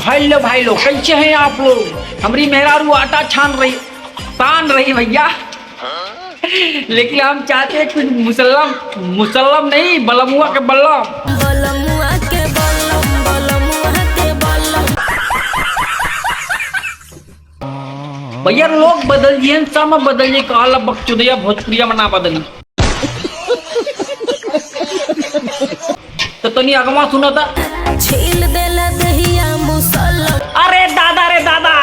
Hello भाई लोग, कैसे हैं आप लोग। हमारी मेहरारू आटा तान रही भैया। लेकिन हम चाहते हैं कुछ मुसल्लम नहीं, बलमुआ के बल्लम। भैया लोग बदलिए, सब बदलिए, काला बकचोदिया भोजपुरिया में ना बदली। तो तनी अगवा सुना था, छील देला दहिया मुसल्लम। अरे दादा रे दादा।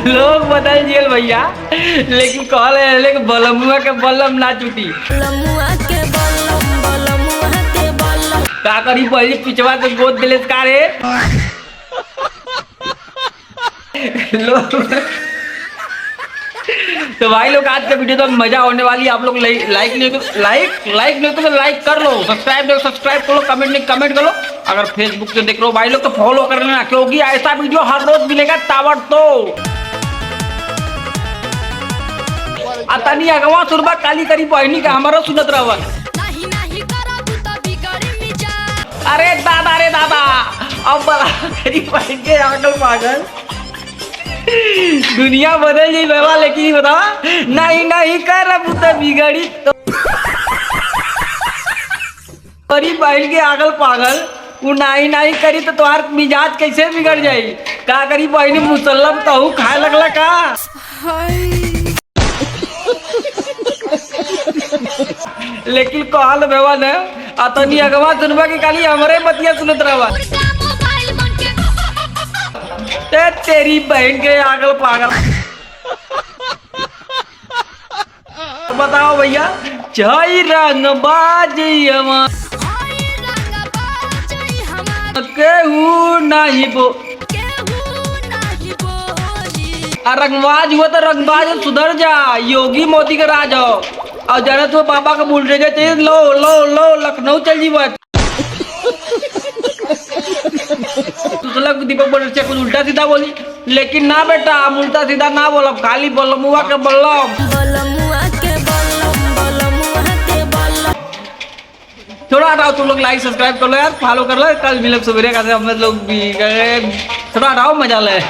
लोग बदल दिए भैया, लेकिन कहले लेकिन बलमुआ के बल्लम ना चुटी। बलमुआ के बल्लम, बलमुआ के बल्लम। का करी पहले पिछवा के गोद दिले का रे। लोग तो भाई लोग आज का वीडियो तो मजा होने वाली। आप लोग लाइक नहीं तो लाइक कर लो, सब्सक्राइब करो, कमेंट नहीं कमेंट करो। अगर फेसबुक से देख रहे हो भाई लोग तो फॉलो कर लेना, क्योंकि ऐसा वीडियो हर रोज मिलेगा ताबड़ तो। तनी अगवा सुरबा काली करी बहनी का हमारा सुनत रहा। अरे दादा रे दादा, अब बड़ा करी बहन के आगल पागल। दुनिया बदल गई बाबा, लेकिन बता नहीं कर तो बिगड़ी तो करी बहन के आगल पागल। वो नहीं करी तो तुम्हार मिजाज कैसे बिगड़ जाई। का करी बहनी मुसल्लम कहू खाए लगला का। लेकिन कहल बेवा ने अतनी अगवा सुनबा की खाली हमरे बतिया सुनत रहवा। तेरी बहन के आगल पागल। बताओ भैया, जय रंग बाज केहू नहीं बो। रंगबाज हुआ तो रंगबाज सुधर जा, योगी मोदी का राज हो। और जरा तो बाबा का बुलेट चाहिए, लो लखनऊ चल जी। दीपक बोल कुछ उल्टा सीधा बोली, लेकिन ना बेटा हम उल्टा सीधा ना बोलब, खाली बलमुआ के बल्लम। थोड़ा हटाओ तुम लोग, लाइक सब्सक्राइब कर लो यार, फॉलो कर लो। कल मिलब सवेरे का हम लोग भी थोड़ा हटाओ, मजा ले।